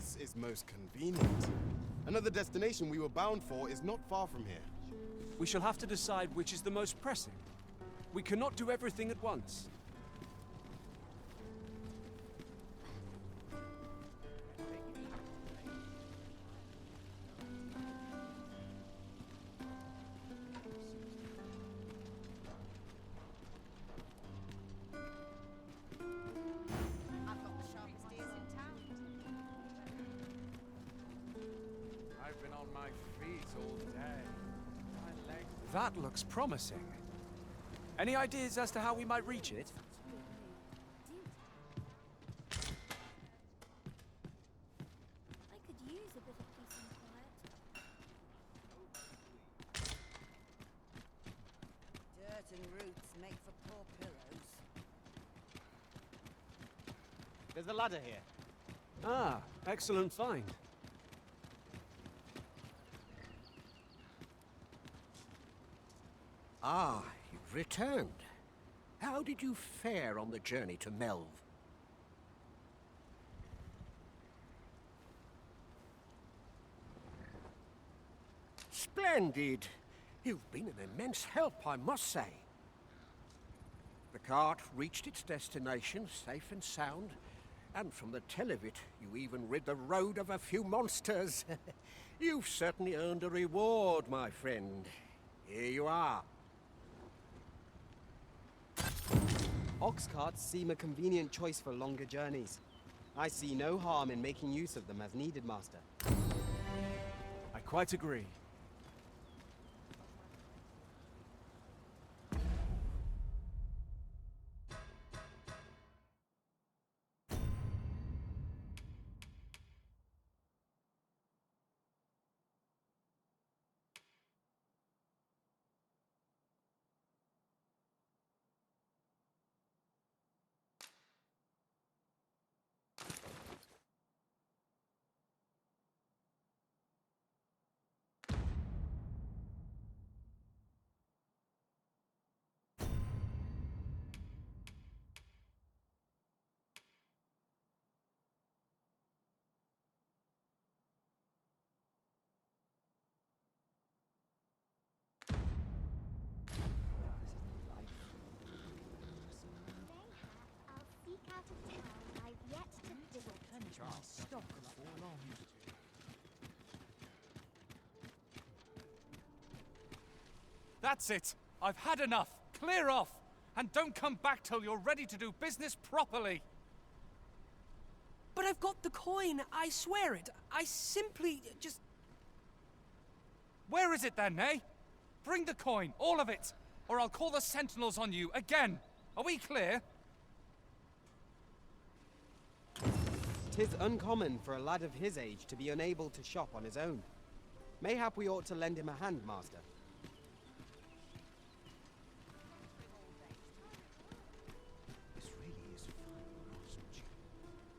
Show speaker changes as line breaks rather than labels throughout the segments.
ways is most convenient. Another destination we were bound for is not far from here.
We shall have to decide which is the most pressing. We cannot do everything at once.
I've been on my feet all day. My legs...
That looks promising. Any ideas as to how we might reach it?
I could use a bit of peace and quiet.
Dirt and roots make for poor pillows.
There's a ladder here.
Ah, excellent find.
Ah, you've returned. How did you fare on the journey to Melve? Splendid! You've been an immense help, I must say. The cart reached its destination safe and sound, and from the tell of it, you even rid the road of a few monsters. You've certainly earned a reward, my friend. Here you are.
Ox carts seem a convenient choice for longer journeys. I see no harm in making use of them as needed, Master.
I quite agree.
I'll seek out a town I've yet to visit.
Stop for long. That's it! I've had enough! Clear off! And don't come back till you're ready to do business properly!
But I've got the coin, I swear it. I simply just...
Where is it then, eh? Bring the coin, all of it, or I'll call the sentinels on you again. Are we clear?
'Tis uncommon for a lad of his age to be unable to shop on his own. Mayhap we ought to lend him a hand, Master.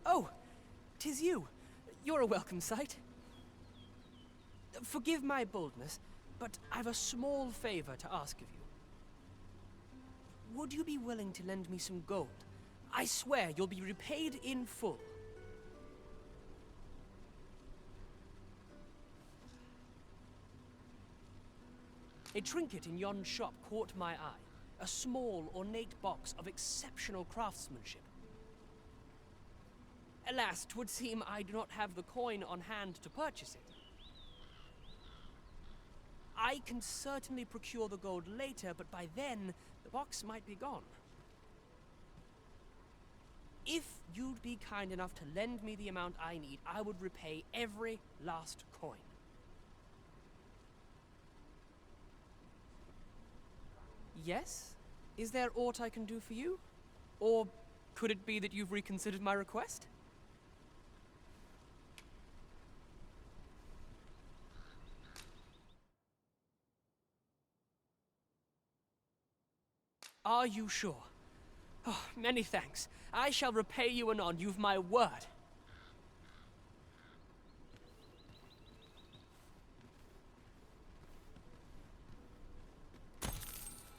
Oh, 'tis you. You're a welcome sight. Forgive my boldness, but I've a small favor to ask of you. Would you be willing to lend me some gold? I swear you'll be repaid in full. A trinket in yon shop caught my eye. A small, ornate box of exceptional craftsmanship. Alas, 'twould seem I do not have the coin on hand to purchase it. I can certainly procure the gold later, but by then, the box might be gone. If you'd be kind enough to lend me the amount I need, I would repay every last coin. Yes? Is there aught I can do for you? Or could it be that you've reconsidered my request? Are you sure? Oh, many thanks. I shall repay you anon, you've my word.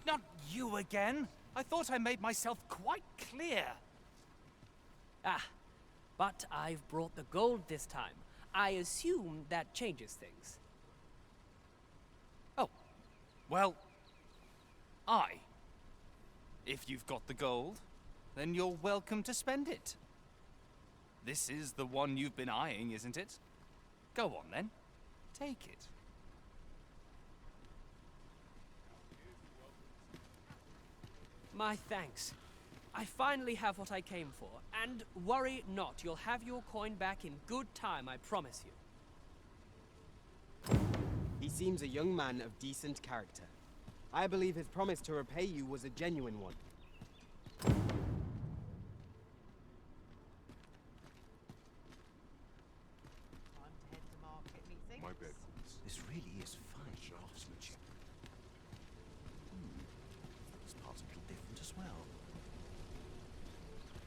Not you again! I thought I made myself quite clear.
Ah, But I've brought the gold this time. I assume that changes things.
Oh, well, aye. If you've got the gold, then you're welcome to spend it. This is the one you've been eyeing, isn't it? Go on then, take it.
My thanks. I finally have what I came for, and worry not, you'll have your coin back in good time, I promise you.
He seems a young man of decent character. I believe his promise to repay you was a genuine one.
My bed.
This really is fine craftsmanship.
This part's a little different as well.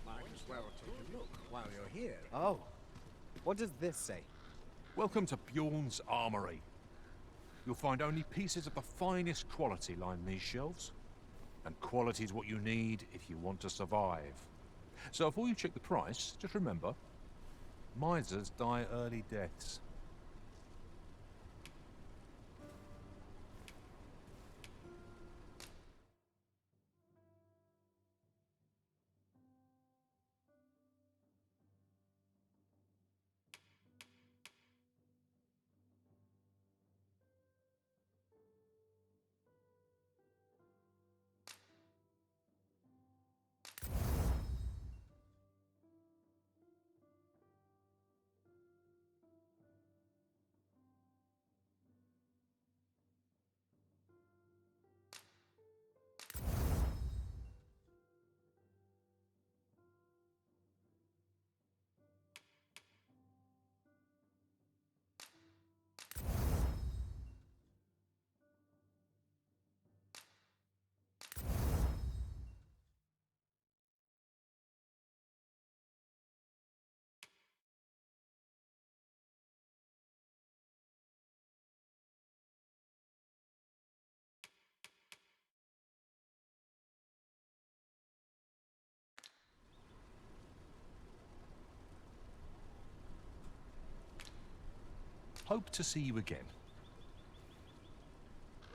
Might as well take a look while you're here.
Oh. What does this say?
Welcome to Bjorn's Armory. You'll find only pieces of the finest quality line these shelves. And quality is what you need if you want to survive. So before you check the price, just remember, misers die early deaths. Hope to see you again.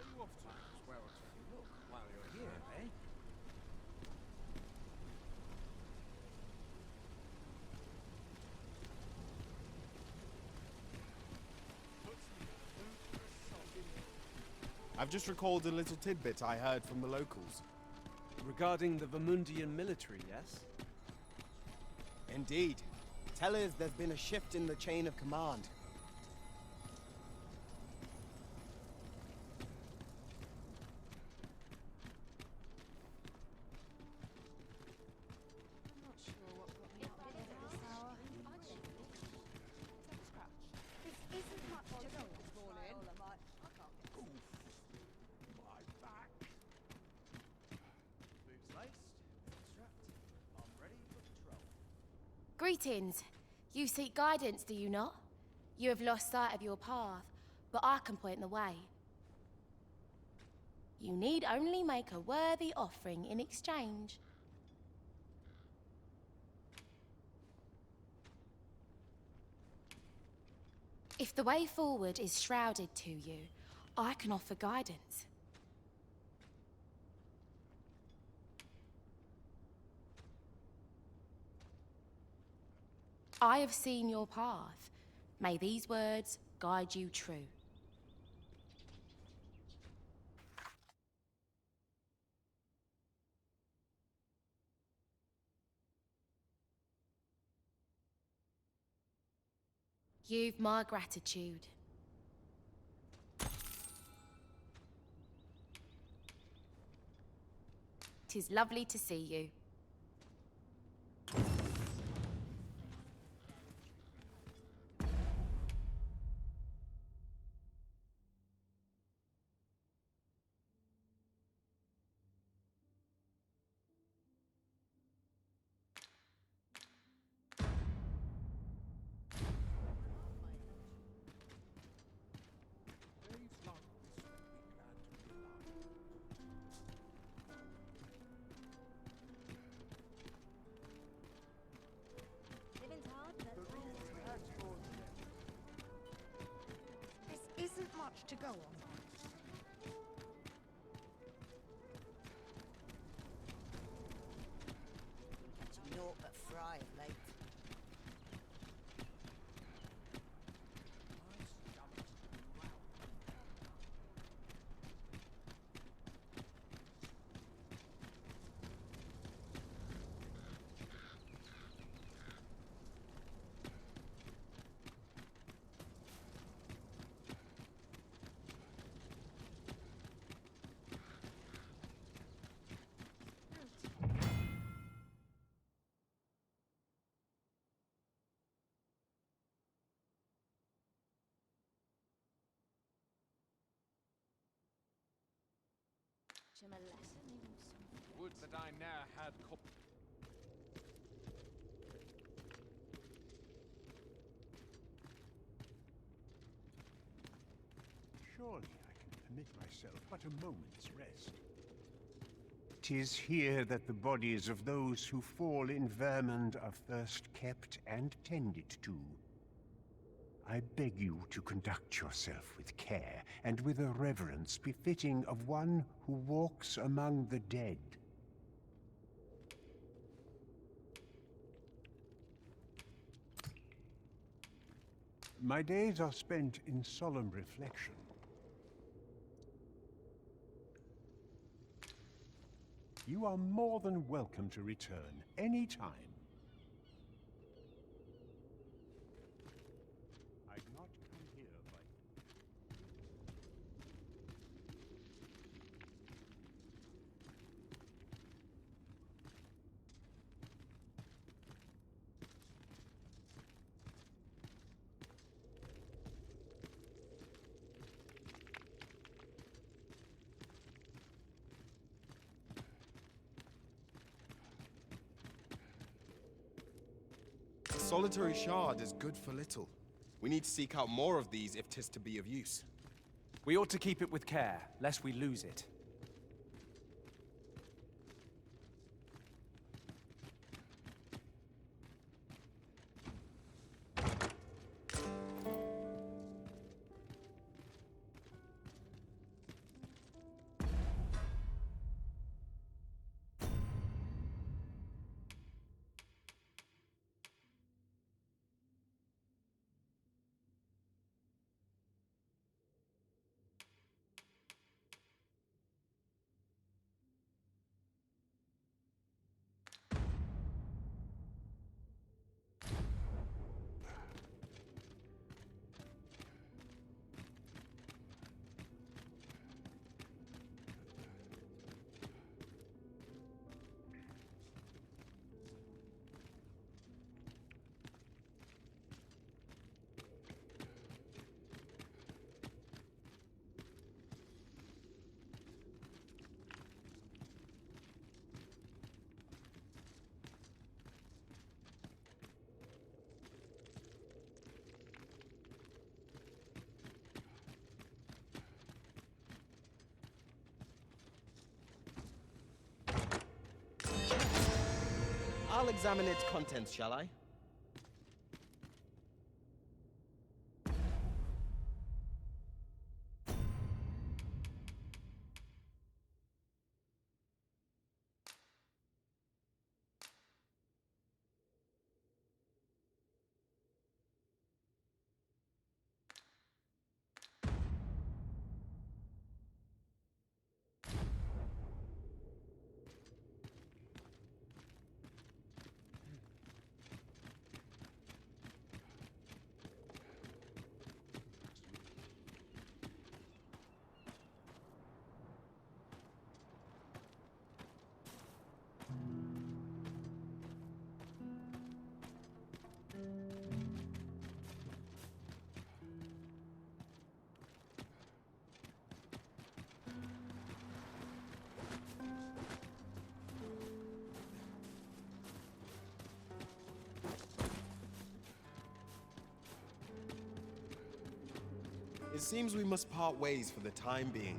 Might as well take a look while you're here, eh?
I've just recalled a little tidbit I heard from the locals.
Regarding the Vermundian military, yes?
Indeed. Tellers there's been a shift in the chain of command.
Greetings. You seek guidance, do you not? You have lost sight of your path, but I can point the way. You need only make a worthy offering in exchange. If the way forward is shrouded to you, I can offer guidance. I have seen your path. May these words guide you true. You've my gratitude. 'Tis lovely to see you.
on. Catching naught but fry of late.
Would that I ne'er had
Surely I can permit myself but a moment's rest. 'Tis here that the bodies of those who fall in Vermund are first kept and tended to. I beg you to conduct yourself with care and with a reverence befitting of one who walks among the dead. My days are spent in solemn reflection. You are more than welcome to return any time. I'd not come here by...
A solitary shard is good for little. We need to seek out more of these if 'tis to be of use.
We ought to keep it with care, lest we lose it.
I'll examine its contents, shall I? It seems we must part ways for the time being.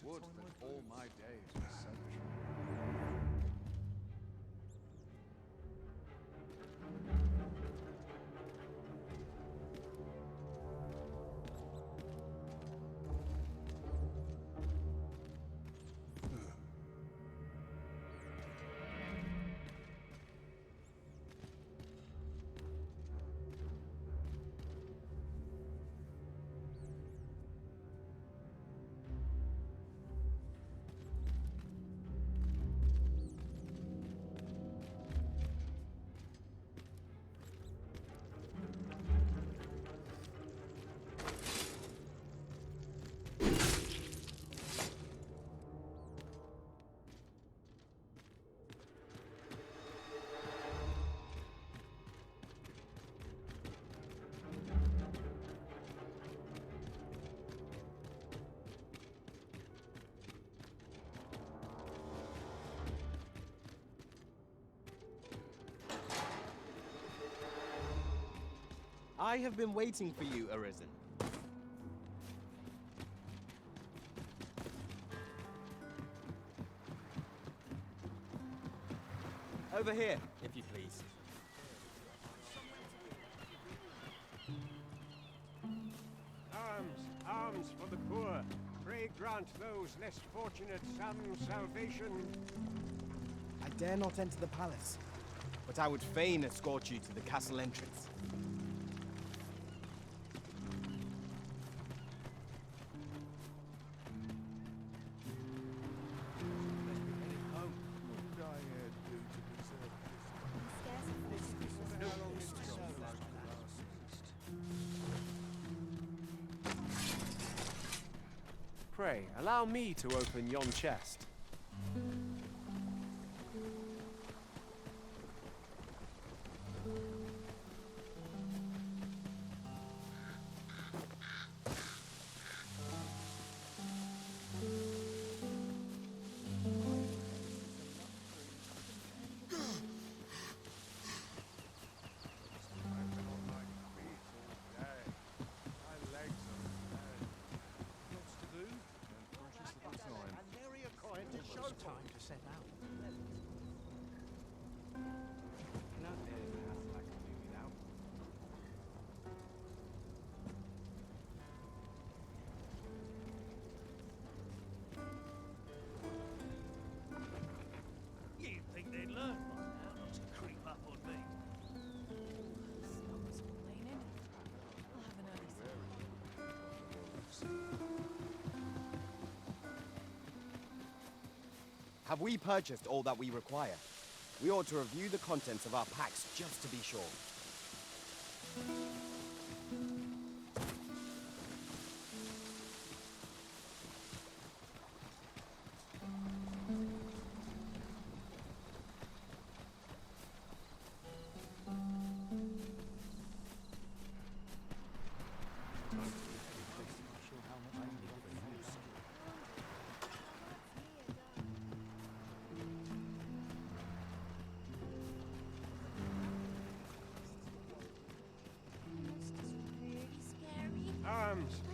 Would that all my days were sunshine.
I have been waiting for you, Arisen. Over here, if you please.
Arms for the poor. Pray grant those less fortunate some salvation.
I dare not enter the palace, but I would fain escort you to the castle entrance.
Pray, allow me to open yon chest.
You'd think they'd learn by now not to creep up on me.
Someone's complaining. I'll have an early
Have we purchased all that we require? We ought to review the contents of our packs just to be sure.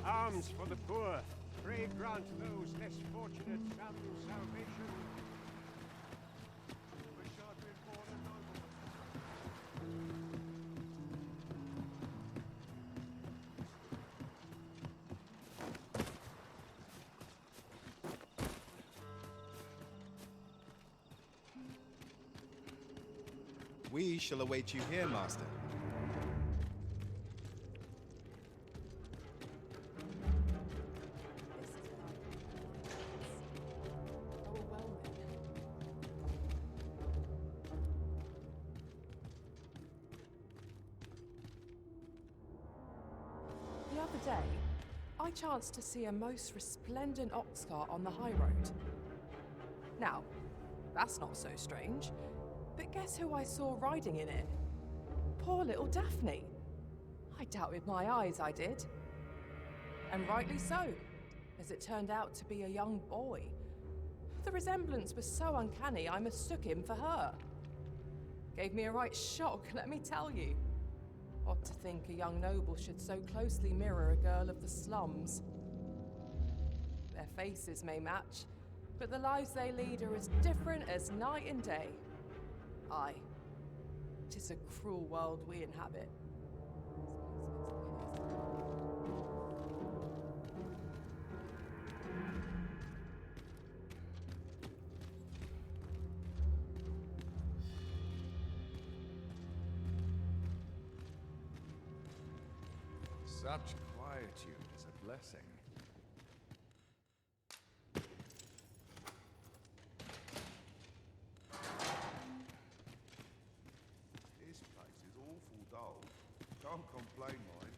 Arms for the poor. Pray grant those less fortunate some salvation.
We shall await you here, Master.
The other day, I chanced to see a most resplendent ox cart on the high road. Now, that's not so strange, but guess who I saw riding in it? Poor little Daphne. I doubted my eyes, I did. And rightly so, as it turned out to be a young boy. The resemblance was so uncanny, I mistook him for her. Gave me a right shock, let me tell you. Odd to think a young noble should so closely mirror a girl of the slums. Their faces may match, but the lives they lead are as different as night and day. Aye, 'tis a cruel world we inhabit.
Such quietude is a blessing. This place is awful dull. Can't complain, mind.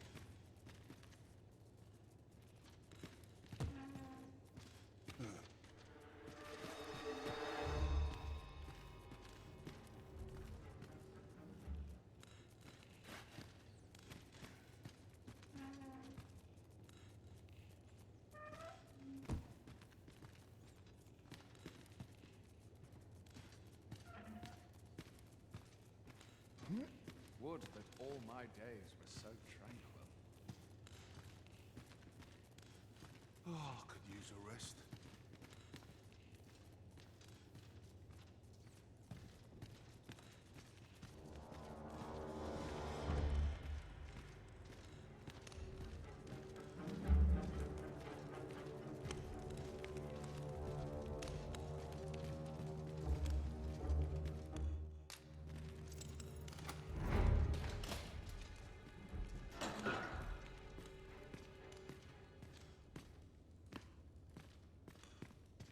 Would that all my days were so tranquil.
Oh, could use a rest.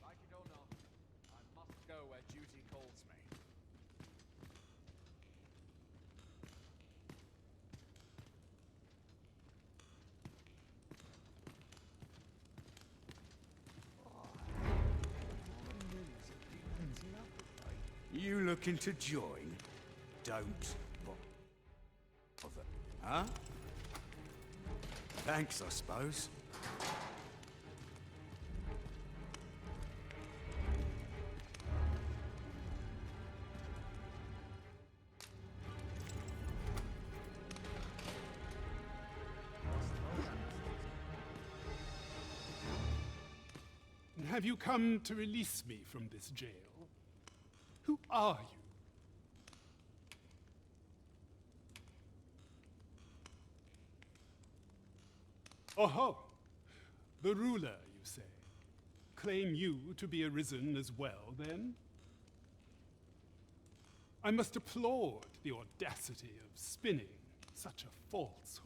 Like it or not, I must go where duty calls me.
You looking to join? Don't bother. Huh? Thanks, I suppose.
Have you come to release me from this jail? Who are you? Oh, the ruler, you say. Claim you to be arisen as well, then? I must applaud the audacity of spinning such a falsehood.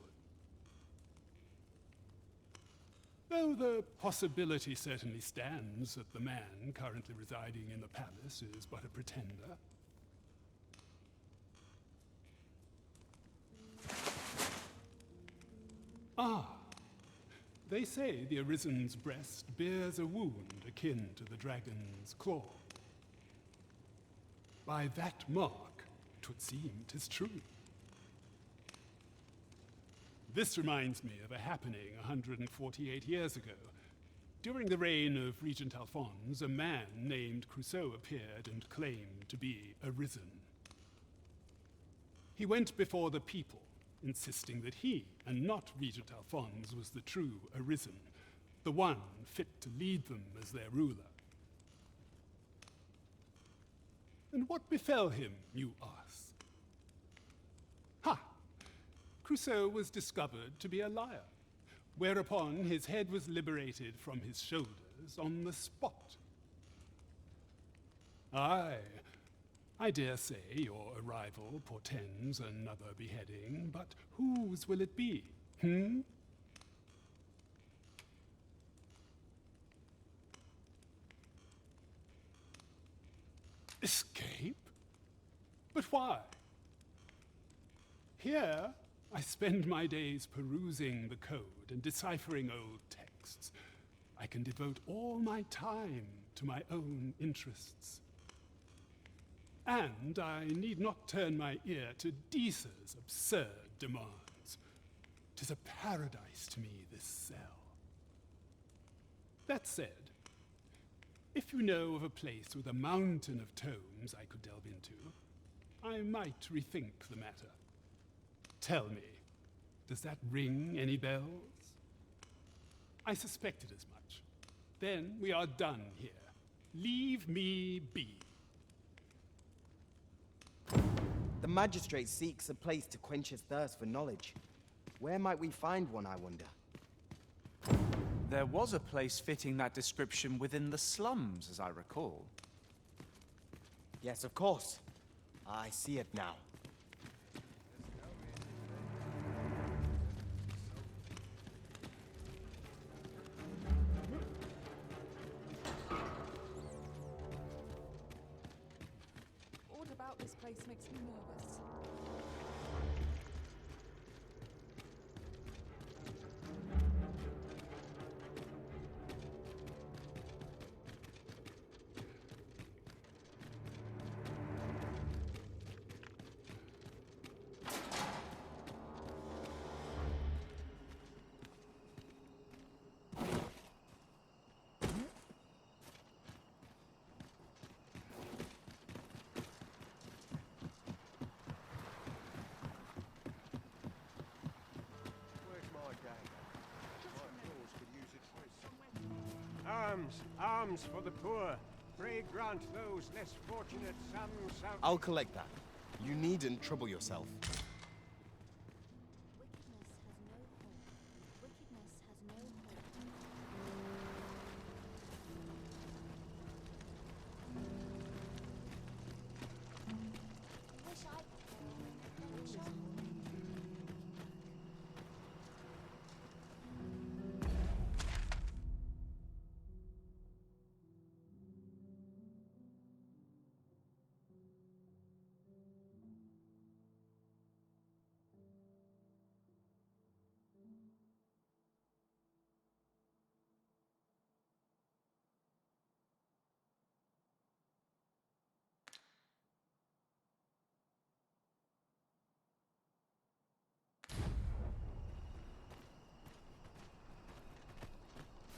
Though the possibility certainly stands that the man currently residing in the palace is but a pretender. Ah, they say the Arisen's breast bears a wound akin to the dragon's claw. By that mark, 'twould seem 'tis true. This reminds me of a happening 148 years ago. During the reign of Regent Alphonse, a man named Crusoe appeared and claimed to be arisen. He went before the people, insisting that he, and not Regent Alphonse, was the true arisen, the one fit to lead them as their ruler. And what befell him, you ask? Ha! Crusoe was discovered to be a liar, whereupon his head was liberated from his shoulders on the spot. Aye, I dare say your arrival portends another beheading, but whose will it be, Escape? But why? Here, I spend my days perusing the code and deciphering old texts. I can devote all my time to my own interests. And I need not turn my ear to Deesa's absurd demands. 'Tis a paradise to me, this cell. That said, if you know of a place with a mountain of tomes I could delve into, I might rethink the matter. Tell me, does that ring any bells? I suspected as much. Then we are done here. Leave me be.
The Magistrate seeks a place to quench his thirst for knowledge. Where might we find one, I wonder?
There was a place fitting that description within the slums, as I recall.
Yes, of course. I see it now.
All about this place makes me nervous.
Where's my dagger? My claws could use a trim. Arms, arms for the poor. Pray grant those less fortunate some salvation.
I'll collect that. You needn't trouble yourself.
Wickedness has no hope. Wickedness has no hope. I wish I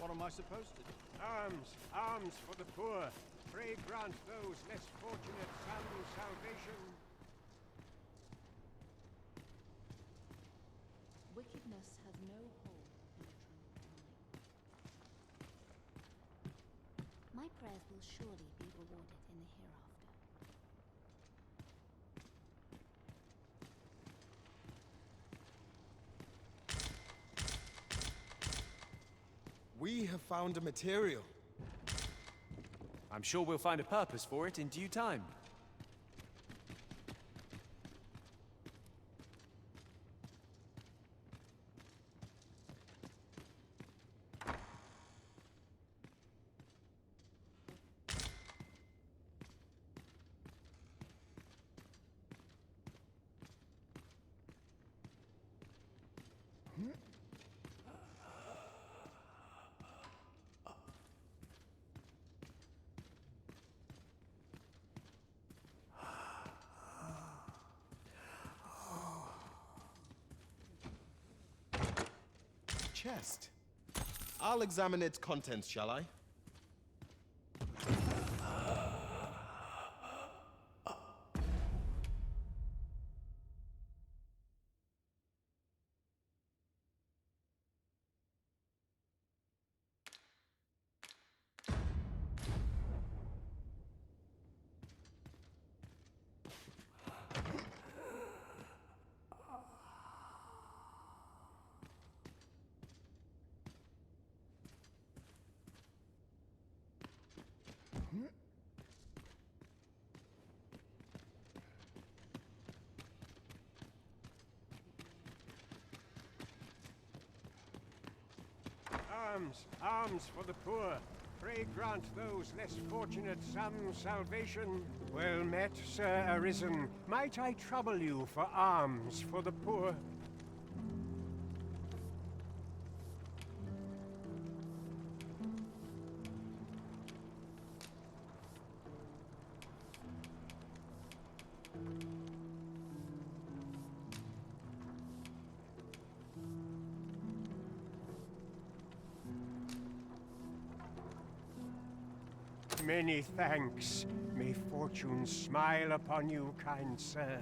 What am I supposed to do?
Arms, arms for the poor. Pray grant those less fortunate some salvation.
Wickedness has no hold in the tranquil mind. My prayers will surely be rewarded in the hereafter.
We have found a material.
I'm sure we'll find a purpose for it in due time.
Chest. I'll examine its contents, shall I?
Arms, arms for the poor. Pray grant those less fortunate some salvation. Well met, Sir Arisen. Might I trouble you for alms for the poor? Many thanks. May fortune smile upon you, kind sir.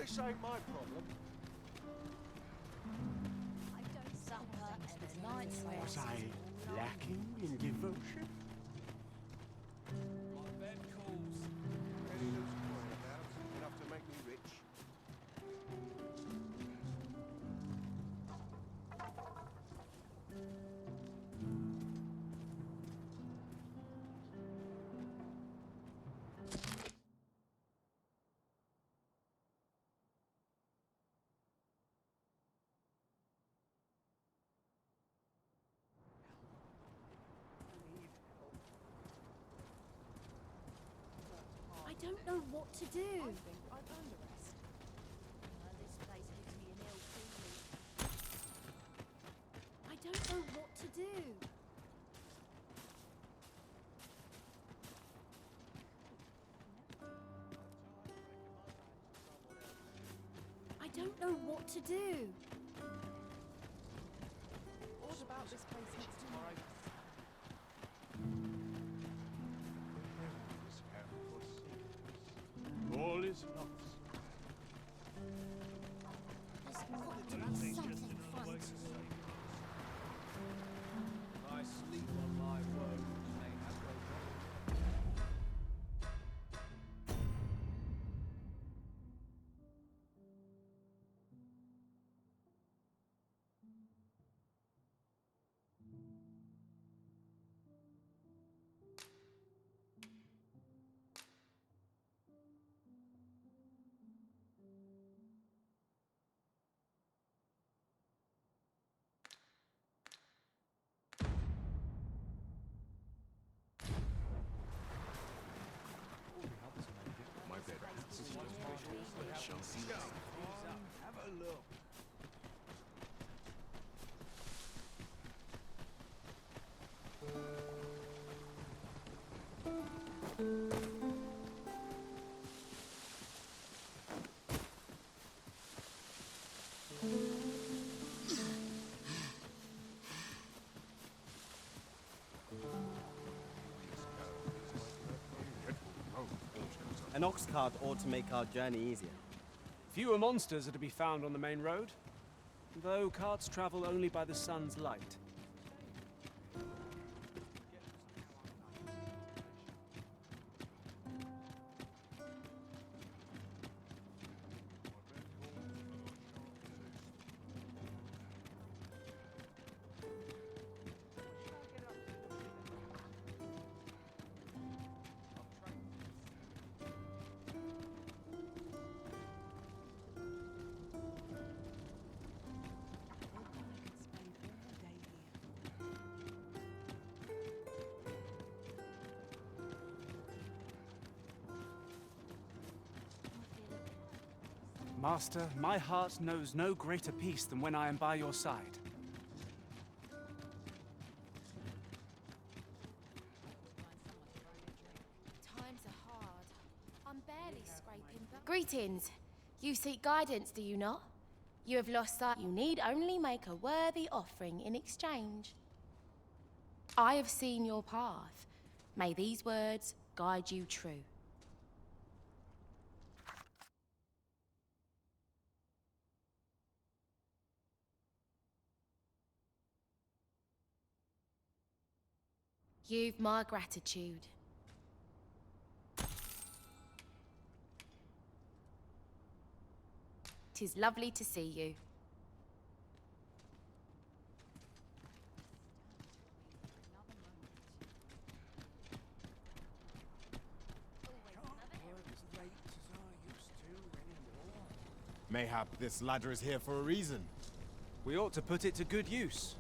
This ain't my problem.
Supper and a night's
Was
rest.
I lacking in devotion?
My bed calls.
Any loose coin about, enough to make me rich.
I don't know what to do.
I think I've earned a rest.
This place gives me an ill feeling.
I don't know what to do. I don't know what to do.
What about this place next to mine?
All is lost.
There's got to be something fun.
I sleep on my word. May have no
My bed. Shall see.
Have a look.
An ox cart ought to make our journey easier.
Fewer monsters are to be found on the main road, though carts travel only by the sun's light. Master, my heart knows no greater peace than when I am by your side.
Times are hard. I'm barely scraping by. Greetings. You seek guidance, do you not? You have lost sight. You need only make a worthy offering in exchange. I have seen your path. May these words guide you true. You've my gratitude. 'Tis lovely to see you.
Mayhap this ladder is here for a reason.
We ought to put it to good use.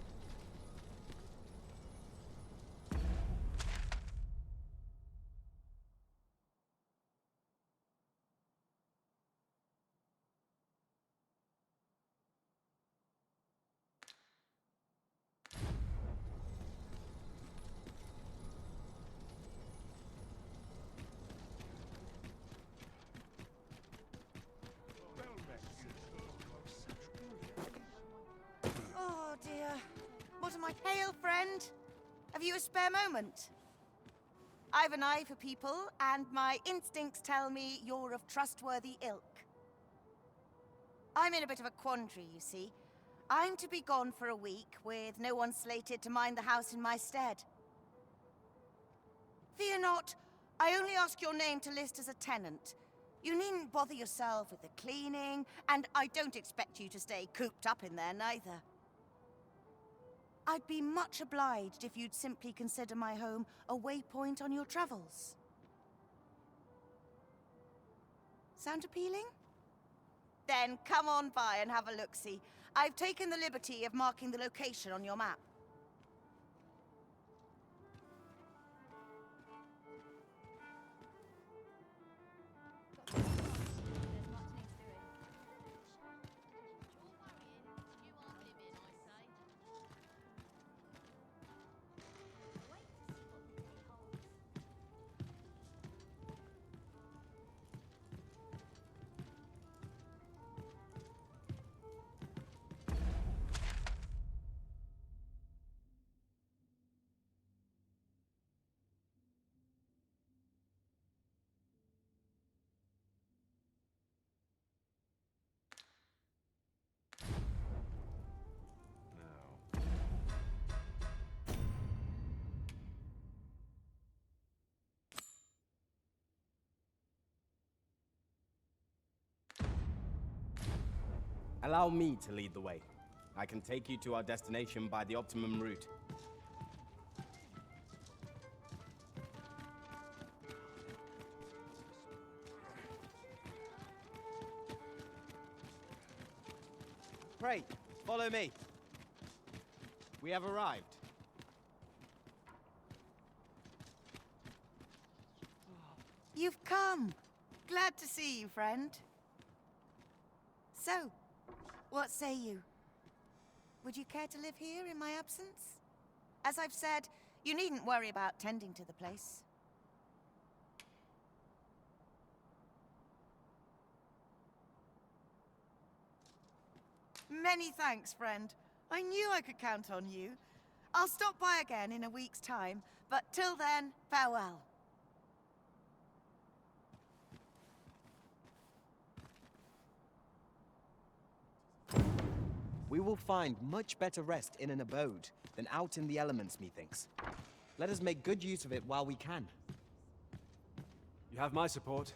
Oh dear. What am I, hail friend? Have you a spare moment? I've an eye for people, and my instincts tell me you're of trustworthy ilk. I'm in a bit of a quandary, you see. I'm to be gone for a week, with no one slated to mind the house in my stead. Fear not, I only ask your name to list as a tenant. You needn't bother yourself with the cleaning, and I don't expect you to stay cooped up in there neither. I'd be much obliged if you'd simply consider my home a waypoint on your travels. Sound appealing? Then come on by and have a look-see. I've taken the liberty of marking the location on your map.
Allow me to lead the way. I can take you to our destination by the optimum route. Pray, follow me. We have arrived.
You've come. Glad to see you, friend. So, what say you? Would you care to live here in my absence? As I've said, you needn't worry about tending to the place. Many thanks, friend. I knew I could count on you. I'll stop by again in a week's time, but till then, farewell.
We will find much better rest in an abode than out in the elements, methinks. Let us make good use of it while we can.
You have my support.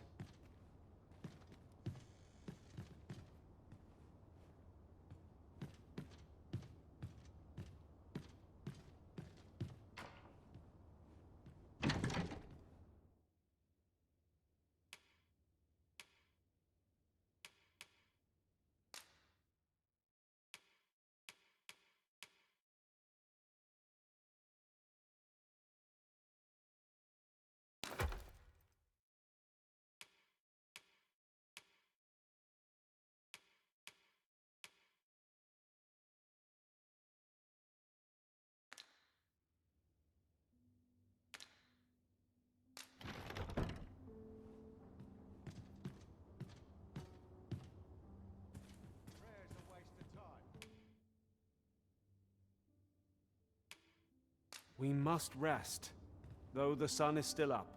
We must rest, though the sun is still up.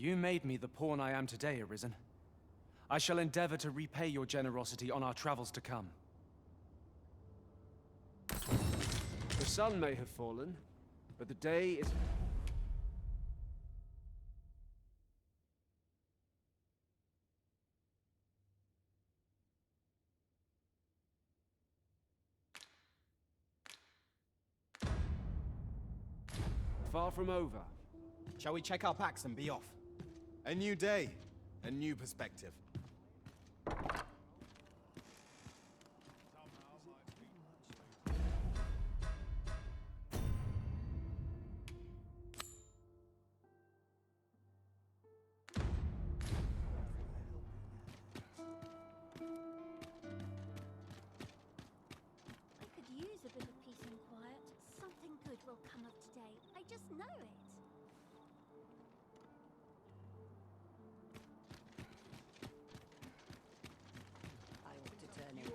You made me the pawn I am today, Arisen. I shall endeavor to repay your generosity on our travels to come. The sun may have fallen, but the day is... far from over.
Shall we check our packs and be off?
A new day, a new perspective.
I could use a bit of peace and quiet. Something good will come of today. I just know it.
I ought to turn in.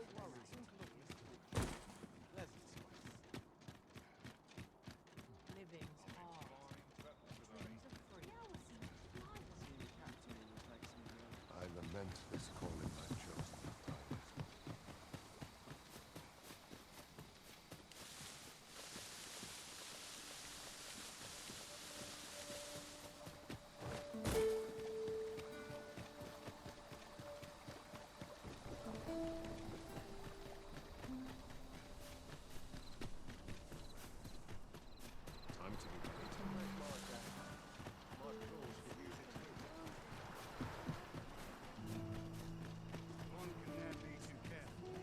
Living's hard. Dreams are free.
I lament this calling I've chosen. Time to be ready to make my day. My claws could use it too. One can never be too careful.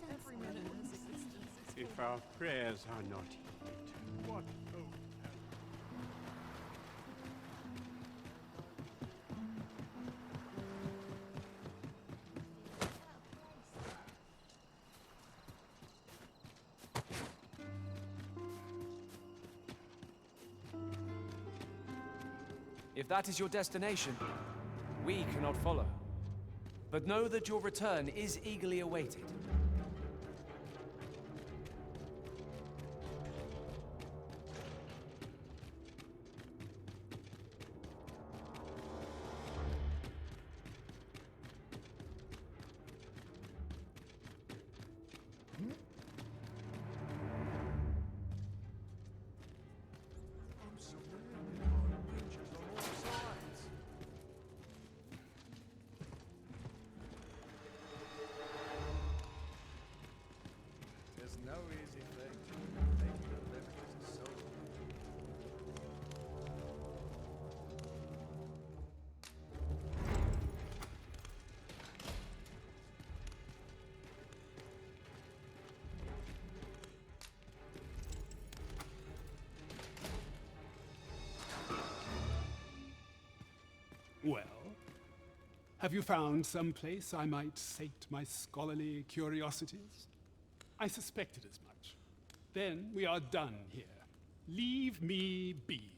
Every minute of his existence is
If our prayers are not heeded, what hope have we?
If that is your destination, we cannot follow. But know that your return is eagerly awaited.
I'm surrounded by witches on all sides.
There's no easy thing. Making a living as a soldier.
Well, have you found some place I might sate my scholarly curiosities? I suspected as much. Then we are done here. Leave me be.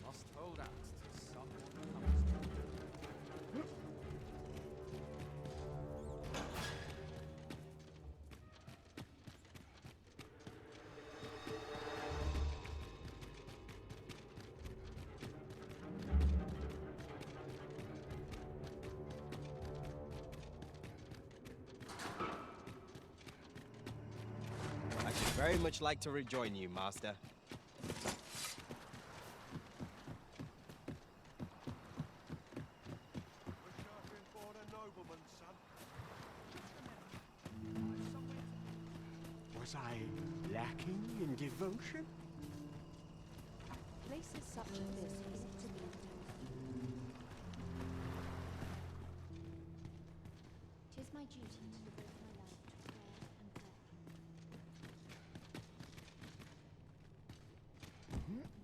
Must hold out till someone comes.
I should very much like to rejoin you, Master.
Wish I'd been born a nobleman's son.
Was I lacking in devotion?
Places such as this is to be. Tis my duty to devote my life to prayer and prayer. Very dumb.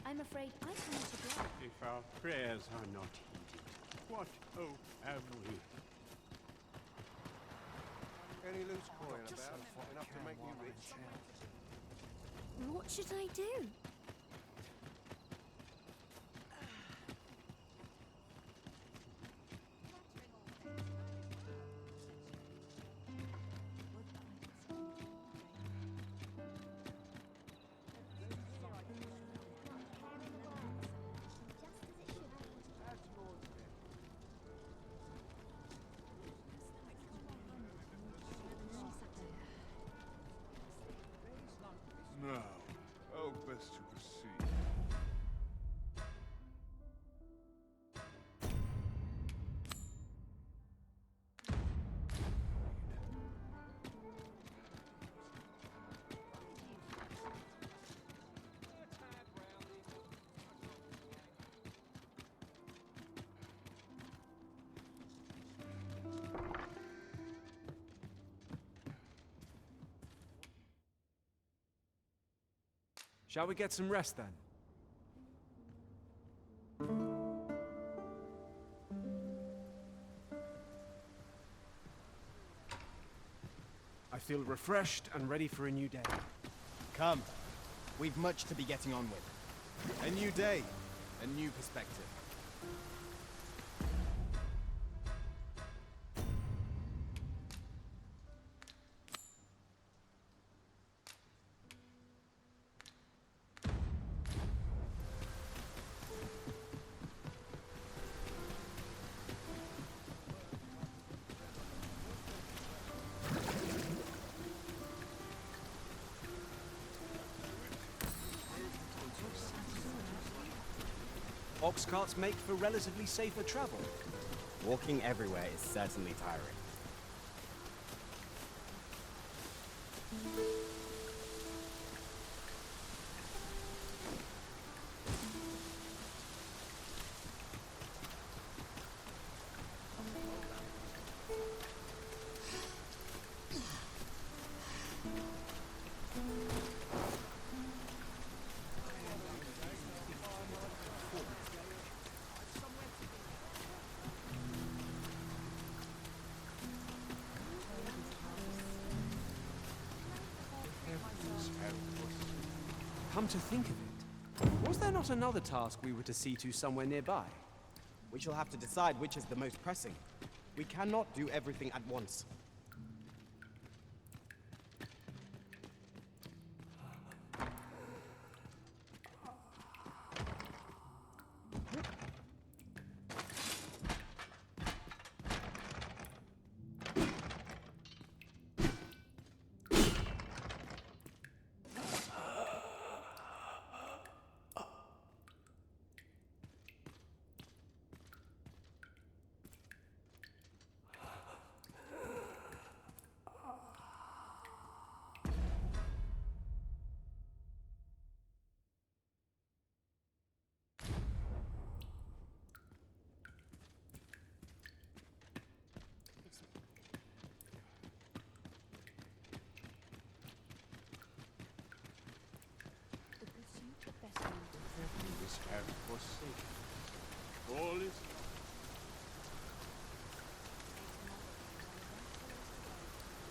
I'm afraid I cannot agree.
If our prayers are not heeded, what hope have we?
Any loose coin about? Enough to make me rich?
What should I do?
Now, how best to proceed?
Shall we get some rest then?
I feel refreshed and ready for a new day.
Come. We've much to be getting on with. A new day. A new perspective.
Ox carts make for relatively safer travel.
Walking everywhere is certainly tiring.
Come to think of it, was there not another task we were to see to somewhere nearby?
We shall have to decide which is the most pressing. We cannot do everything at once.
This have forsaken. All is